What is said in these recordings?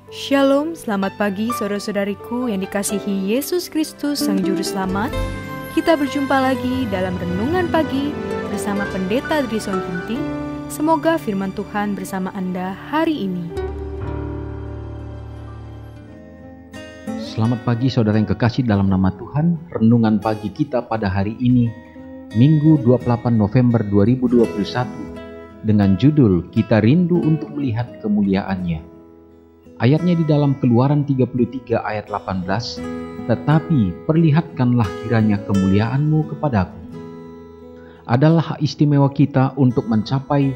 Shalom, selamat pagi saudara-saudariku yang dikasihi Yesus Kristus Sang Juru Selamat. Kita berjumpa lagi dalam Renungan Pagi bersama Pendeta Drison Ginting. Semoga firman Tuhan bersama Anda hari ini. Selamat pagi saudara yang kekasih dalam nama Tuhan. Renungan pagi kita pada hari ini, Minggu 28 November 2021, dengan judul Kita Rindu untuk Melihat Kemuliaan-Nya. Ayatnya di dalam Keluaran 33 ayat 18, tetapi perlihatkanlah kiranya kemuliaan-Mu kepadaku. Adalah hak istimewa kita untuk mencapai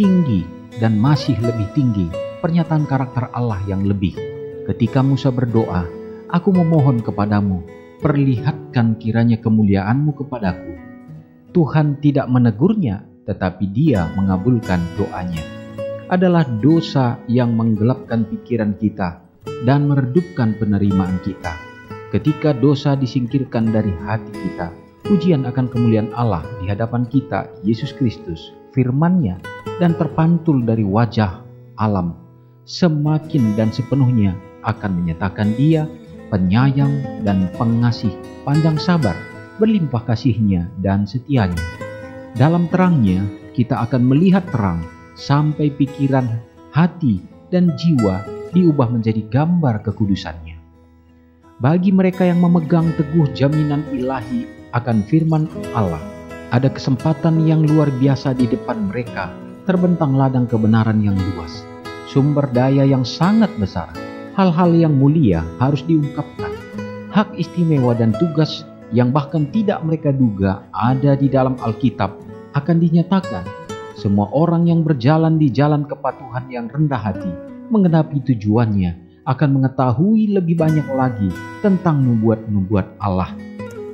tinggi dan masih lebih tinggi pernyataan karakter Allah yang lebih. Ketika Musa berdoa, aku memohon kepadamu, perlihatkan kiranya kemuliaan-Mu kepadaku. Tuhan tidak menegurnya, tetapi Dia mengabulkan doanya. Adalah dosa yang menggelapkan pikiran kita dan meredupkan penerimaan kita. Ketika dosa disingkirkan dari hati kita, pujian akan kemuliaan Allah di hadapan kita, Yesus Kristus, firman-Nya, dan terpantul dari wajah alam, semakin dan sepenuhnya akan menyatakan Dia penyayang dan pengasih, panjang sabar, berlimpah kasih-Nya dan setia-Nya. Dalam terang-Nya kita akan melihat terang, sampai pikiran, hati, dan jiwa diubah menjadi gambar kekudusan-Nya. Bagi mereka yang memegang teguh jaminan ilahi akan firman Allah, ada kesempatan yang luar biasa di depan mereka, terbentang ladang kebenaran yang luas, sumber daya yang sangat besar, hal-hal yang mulia harus diungkapkan, hak istimewa dan tugas yang bahkan tidak mereka duga ada di dalam Alkitab akan dinyatakan. Semua orang yang berjalan di jalan kepatuhan yang rendah hati, menggenapi tujuannya, akan mengetahui lebih banyak lagi tentang nubuat-nubuat Allah.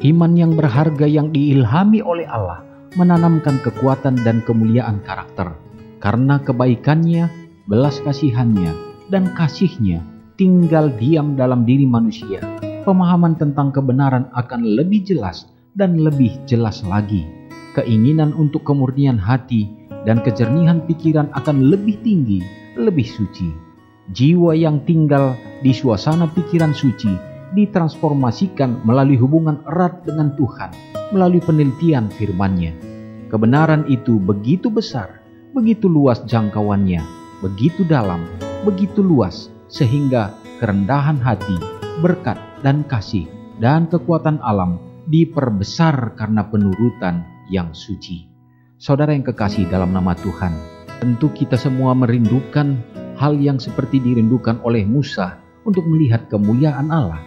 Iman yang berharga yang diilhami oleh Allah menanamkan kekuatan dan kemuliaan karakter. Karena kebaikannya, belas kasihannya, dan kasihnya tinggal diam dalam diri manusia. Pemahaman tentang kebenaran akan lebih jelas dan lebih jelas lagi. Keinginan untuk kemurnian hati dan kejernihan pikiran akan lebih tinggi, lebih suci. Jiwa yang tinggal di suasana pikiran suci ditransformasikan melalui hubungan erat dengan Tuhan, melalui penelitian firman-Nya. Kebenaran itu begitu besar, begitu luas jangkauannya, begitu dalam, begitu luas, sehingga kerendahan hati, berkat dan kasih, dan kekuatan alam diperbesar karena penurutan yang suci. Saudara yang kekasih dalam nama Tuhan, tentu kita semua merindukan hal yang seperti dirindukan oleh Musa untuk melihat kemuliaan Allah.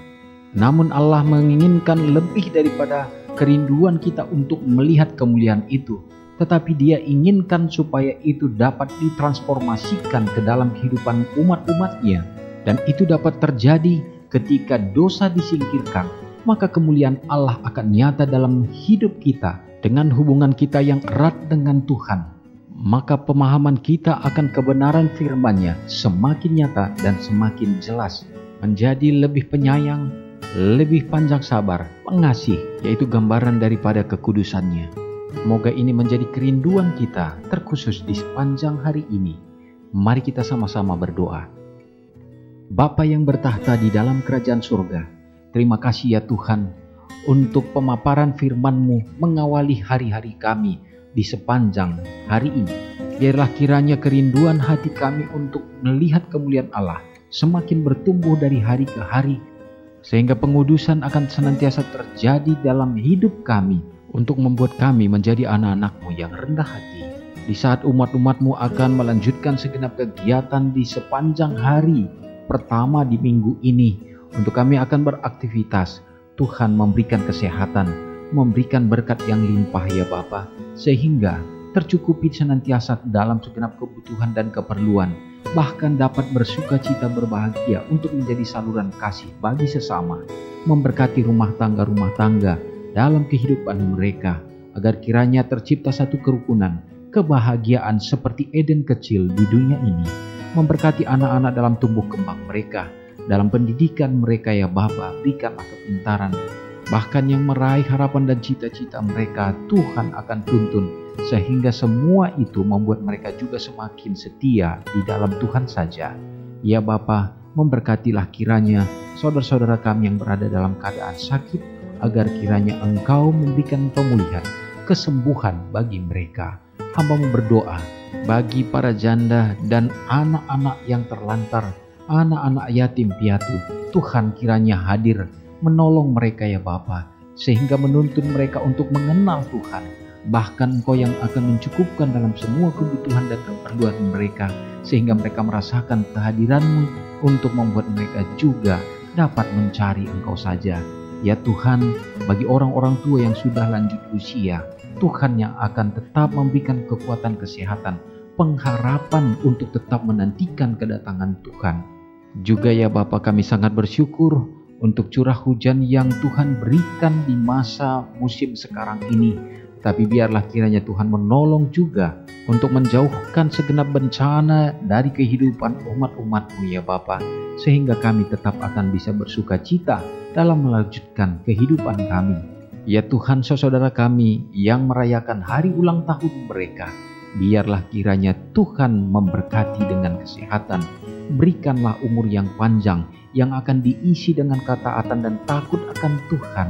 Namun Allah menginginkan lebih daripada kerinduan kita untuk melihat kemuliaan itu, tetapi Dia inginkan supaya itu dapat ditransformasikan ke dalam kehidupan umat-umat-Nya, dan itu dapat terjadi ketika dosa disingkirkan, maka kemuliaan Allah akan nyata dalam hidup kita. Dengan hubungan kita yang erat dengan Tuhan, maka pemahaman kita akan kebenaran firman-Nya semakin nyata dan semakin jelas, menjadi lebih penyayang, lebih panjang sabar, pengasih, yaitu gambaran daripada kekudusan-Nya. Semoga ini menjadi kerinduan kita, terkhusus di sepanjang hari ini. Mari kita sama-sama berdoa. Bapa yang bertahta di dalam kerajaan surga, terima kasih ya Tuhan, untuk pemaparan firman-Mu mengawali hari-hari kami di sepanjang hari ini. Biarlah kiranya kerinduan hati kami untuk melihat kemuliaan Allah semakin bertumbuh dari hari ke hari, sehingga pengudusan akan senantiasa terjadi dalam hidup kami untuk membuat kami menjadi anak-anak-Mu yang rendah hati. Di saat umat-umat-Mu akan melanjutkan segenap kegiatan di sepanjang hari pertama di minggu ini, untuk kami akan beraktivitas, Tuhan memberikan kesehatan, memberikan berkat yang limpah ya Bapa, sehingga tercukupi senantiasa dalam segenap kebutuhan dan keperluan, bahkan dapat bersuka cita berbahagia untuk menjadi saluran kasih bagi sesama, memberkati rumah tangga dalam kehidupan mereka, agar kiranya tercipta satu kerukunan, kebahagiaan seperti Eden kecil di dunia ini, memberkati anak-anak dalam tumbuh kembang mereka, dalam pendidikan mereka ya Bapa, berikanlah kepintaran, bahkan yang meraih harapan dan cita-cita mereka Tuhan akan tuntun, sehingga semua itu membuat mereka juga semakin setia di dalam Tuhan saja. Ya Bapa, Memberkatilah kiranya saudara-saudara kami yang berada dalam keadaan sakit, agar kiranya Engkau memberikan pemulihan, kesembuhan bagi mereka. Hamba berdoa bagi para janda dan anak-anak yang terlantar, anak-anak yatim piatu. Tuhan kiranya hadir menolong mereka ya Bapa, sehingga menuntun mereka untuk mengenal Tuhan. Bahkan Engkau yang akan mencukupkan dalam semua kebutuhan dan keperluan mereka, sehingga mereka merasakan kehadiran-Mu untuk membuat mereka juga dapat mencari Engkau saja. Ya Tuhan, bagi orang-orang tua yang sudah lanjut usia, Tuhan yang akan tetap memberikan kekuatan kesehatan, pengharapan untuk tetap menantikan kedatangan Tuhan. Juga ya Bapa, kami sangat bersyukur untuk curah hujan yang Tuhan berikan di masa musim sekarang ini. Tapi biarlah kiranya Tuhan menolong juga untuk menjauhkan segenap bencana dari kehidupan umat-umat-Mu ya Bapa, sehingga kami tetap akan bisa bersuka cita dalam melanjutkan kehidupan kami. Ya Tuhan, saudara kami yang merayakan hari ulang tahun mereka, biarlah kiranya Tuhan memberkati dengan kesehatan. Berikanlah umur yang panjang yang akan diisi dengan ketaatan dan takut akan Tuhan,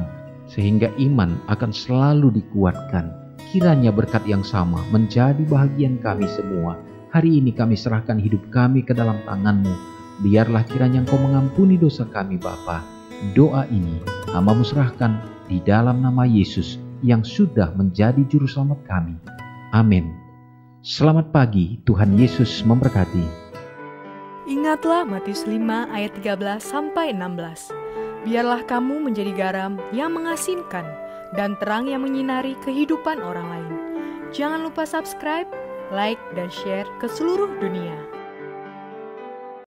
sehingga iman akan selalu dikuatkan. Kiranya berkat yang sama menjadi bahagian kami semua. Hari ini kami serahkan hidup kami ke dalam tangan-Mu. Biarlah kiranya Engkau mengampuni dosa kami Bapa. Doa ini hamba-Mu serahkan di dalam nama Yesus yang sudah menjadi juru selamat kami. Amin. Selamat pagi, Tuhan Yesus memberkati. Ingatlah Matius 5 ayat 13-16. Biarlah kamu menjadi garam yang mengasinkan dan terang yang menyinari kehidupan orang lain. Jangan lupa subscribe, like, dan share ke seluruh dunia.